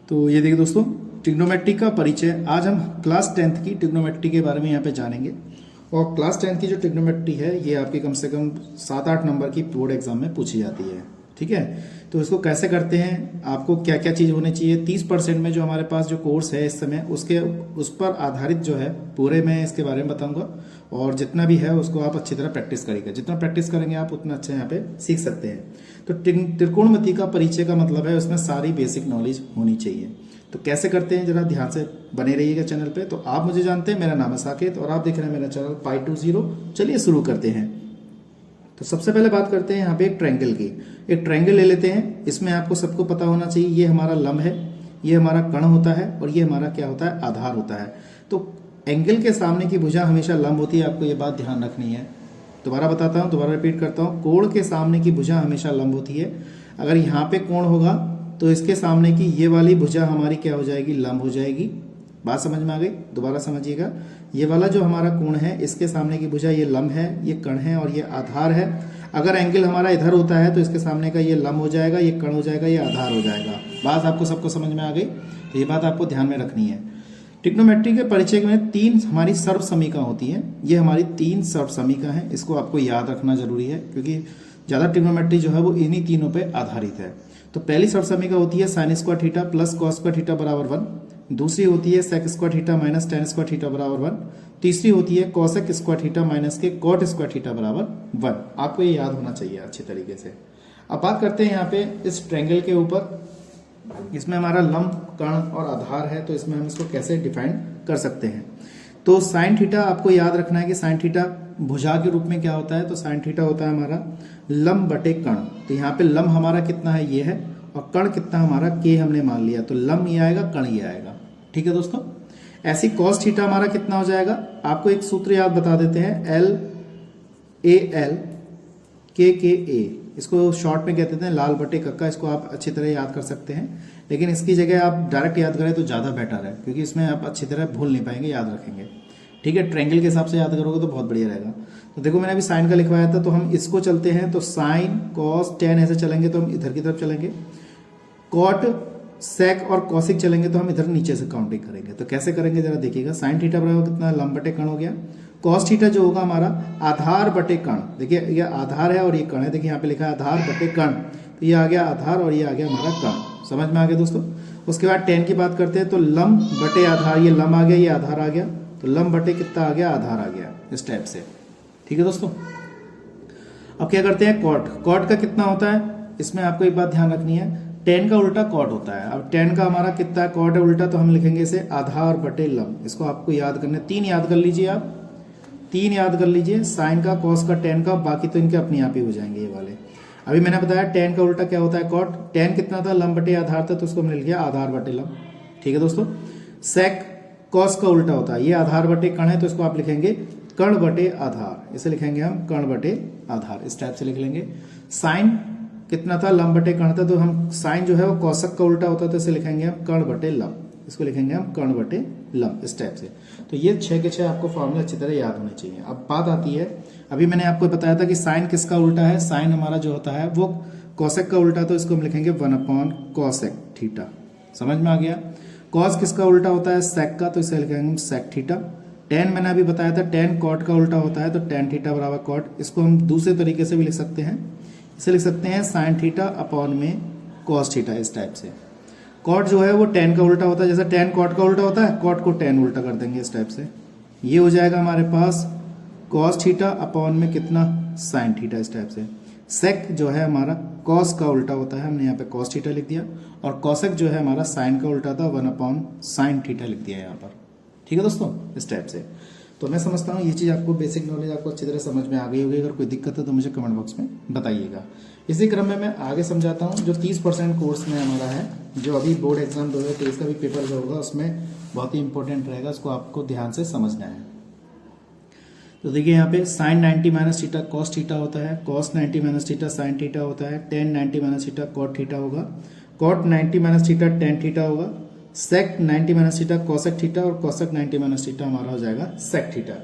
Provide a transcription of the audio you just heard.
तो ये देखिए दोस्तों, ट्रिग्नोमेट्री का परिचय। आज हम क्लास 10th की ट्रिग्नोमेट्री के बारे में यहाँ पे जानेंगे। और क्लास 10th की जो ट्रिग्नोमेट्री है ये आपकी कम से कम 7-8 नंबर की बोर्ड एग्जाम में पूछी जाती है। ठीक है, तो इसको कैसे करते हैं, आपको क्या क्या चीज़ होनी चाहिए। 30% में जो हमारे पास जो कोर्स है इस समय उस पर आधारित जो है पूरे मैं इसके बारे में बताऊंगा। और जितना भी है उसको आप अच्छी तरह प्रैक्टिस करिएगा। जितना प्रैक्टिस करेंगे आप उतना अच्छा यहाँ पे सीख सकते हैं। तो त्रिकोणमिति का परिचय का मतलब है उसमें सारी बेसिक नॉलेज होनी चाहिए। तो कैसे करते हैं जरा ध्यान से बने रहिएगा चैनल पे। तो आप मुझे जानते हैं, मेरा नाम है साकेत और आप देख रहे हैं मेरा चैनल Pi20। चलिए शुरू करते हैं। तो सबसे पहले बात करते हैं यहाँ पे एक ट्रायंगल की। एक ट्रायंगल ले लेते हैं। इसमें आपको सबको पता होना चाहिए ये हमारा लंब है, ये हमारा कर्ण होता है और ये हमारा क्या होता है, आधार होता है। तो एंगल के सामने की भुजा हमेशा लंब होती है, आपको ये बात ध्यान रखनी है। दोबारा बताता हूँ, दोबारा रिपीट करता हूँ। कोण के सामने की भुजा हमेशा लंब होती है। अगर यहाँ पे कोण होगा तो इसके सामने की ये वाली भुजा हमारी क्या हो जाएगी, लंब हो जाएगी। बात समझ में आ गई? दोबारा समझिएगा। ये वाला जो हमारा कोण है इसके सामने की भुजा ये लंब है, ये कर्ण है और ये आधार है। अगर एंगल हमारा इधर होता है तो इसके सामने का ये लंब हो जाएगा, ये कर्ण हो जाएगा, ये आधार हो जाएगा। बात आपको सबको समझ में आ गई? तो ये बात आपको ध्यान में रखनी है। ट्रिग्नोमेट्री के परिचय में 3 हमारी सर्व समीकरण होती हैं। ये हमारी 3 सर्व समीकरण है, इसको आपको याद रखना जरूरी है क्योंकि ज़्यादा ट्रिग्नोमेट्री जो है वो इन्हीं तीनों पे आधारित है। तो पहली सर्व समीकरण होती है sine square theta plus cos square theta बराबर 1। दूसरी होती है sec square theta minus tan square theta बराबर 1। तीसरी होती है कॉसेक स्क्वायर थीटा माइनस के कॉट स्क्वायर थीटा बराबर 1। आपको ये याद होना चाहिए अच्छे तरीके से। अब बात करते हैं यहाँ पे इस ट्रायंगल के ऊपर। इसमें हमारा लंब, कर्ण और आधार है, तो इसमें हम इसको कैसे डिफाइन कर सकते हैं। तो साइन थीटा आपको याद रखना है कि साइन थीटा भुजा के रूप में क्या होता है। तो साइन थीटा होता है हमारा लंब बटे कर्ण। तो यहाँ पे लंब हमारा कितना है, ये है, और कर्ण कितना हमारा के हमने मान लिया। तो लंब ये आएगा, कर्ण ये आएगा। ठीक है दोस्तों। ऐसी कॉस थीटा हमारा कितना हो जाएगा, आपको एक सूत्र याद बता देते हैं, LAL KKA। इसको शॉर्ट में कहते हैं लाल बटे कक्का। इसको आप अच्छी तरह याद कर सकते हैं, लेकिन इसकी जगह आप डायरेक्ट याद करें तो ज़्यादा बेटर है क्योंकि इसमें आप अच्छी तरह भूल नहीं पाएंगे, याद रखेंगे। ठीक है, ट्रायंगल के हिसाब से याद करोगे तो बहुत बढ़िया रहेगा। तो देखो मैंने अभी साइन का लिखवाया था, तो हम इसको चलते हैं। तो साइन कॉस टेन ऐसे चलेंगे तो हम इधर की तरफ चलेंगे। कॉट सेक और कॉसिक चलेंगे तो हम इधर नीचे से काउंटिंग करेंगे। तो कैसे करेंगे जरा देखिएगा। साइन थीटा बराबर कितना, लंब बटे कर्ण हो गया। कॉस थीटा जो होगा हमारा आधार बटे कर्ण। देखिए ये आधार है और ये कर्ण है। देखिए यहाँ पे लिखा है आधार बटे कर्ण, तो ये आ गया आधार और ये आ गया हमारा कर्ण। समझ में आ गया दोस्तों। उसके बाद टेन की बात करते हैं। तो लंब बटे आधार, ये लंब आ गया, ये आधार आ गया। तो लंब बटे कितना आ गया, आधार आ गया, इस टाइप से। ठीक है दोस्तों। अब क्या करते हैं, कॉट। कॉट का कितना होता है, इसमें आपको एक बात ध्यान रखनी है, टेन का उल्टा कॉट होता है। अब टेन का हमारा कितना है, कॉट है उल्टा, तो हम लिखेंगे इसे आधार बटे लंब। इसको आपको याद करना है। 3 याद कर लीजिए आप, 3 याद कर लीजिए, साइन का, कॉस का, टेन का। बाकी तो इनके अपने आप ही हो जाएंगे ये वाले। अभी मैंने बताया टेन का उल्टा क्या होता है, कॉट। टेन कितना था, लंब बटे आधार था, तो उसको मिल गया आधार बटे लंब। ठीक है दोस्तों। सेक कॉस का उल्टा होता है, ये आधार बटे कर्ण है, तो इसको आप लिखेंगे कर्ण बटे आधार। इसे लिखेंगे हम कर्ण बटे आधार, इस टाइप से लिख लेंगे। साइन कितना था, लंब बटे कर्ण था, तो हम साइन जो है वो कौशक का उल्टा होता है, तो इसे लिखेंगे हम कर्ण बटे लंब। इसको लिखेंगे हम कर्ण बटे लंब, इस टाइप से। तो ये 6 के 6 आपको फॉर्मूला अच्छी तरह याद होने चाहिए। अब बात आती है, अभी मैंने आपको बताया था कि साइन किसका उल्टा है। साइन हमारा जो होता है वो कौशक का उल्टा, तो इसको हम लिखेंगे 1/cosec थीटा। समझ में आ गया। कॉस किसका उल्टा होता है, सेक का, तो इसे लिखेंगे हम सेक थीटा। टेन मैंने अभी बताया था, टेन कॉट का उल्टा होता है, तो टेन थीटा बराबर कॉट। इसको हम दूसरे तरीके से भी लिख सकते हैं। इसे लिख सकते हैं साइन थीटा अपॉन में कॉस थीटा, इस टाइप से। कॉट जो है वो टेन का उल्टा होता है, जैसे टेन कॉट का उल्टा होता है, कॉट को टेन उल्टा कर देंगे, इस टाइप से। ये हो जाएगा हमारे पास कॉस थीटा अपॉन में कितना, साइन थीटा, इस टाइप से। सेक जो है हमारा कॉस का उल्टा होता है, हमने यहाँ पे कॉस थीटा लिख दिया। और कॉसेक जो है हमारा साइन का उल्टा था, 1/sin थीटा लिख दिया यहाँ पर। ठीक है दोस्तों, इस टाइप से। तो मैं समझता हूँ ये चीज़ आपको, बेसिक नॉलेज आपको अच्छी तरह समझ में आ गई होगी। अगर कोई दिक्कत है तो मुझे कमेंट बॉक्स में बताइएगा। इसी क्रम में मैं आगे समझाता हूँ। जो 30% कोर्स में हमारा है, जो अभी बोर्ड एग्जाम 2023 का भी पेपर जो होगा उसमें बहुत ही इंपॉर्टेंट रहेगा, उसको आपको ध्यान से समझना है। तो देखिए यहाँ पे sine 90 minus theta cos theta होता है, cos 90 minus theta sine theta होता है, tan 90 minus theta cot theta होगा, cot 90 minus theta tan theta होगा, sec 90 minus theta cosec theta, और कॉसेक 90 माइनस थीटा हमारा हो जाएगा सेक थीटा।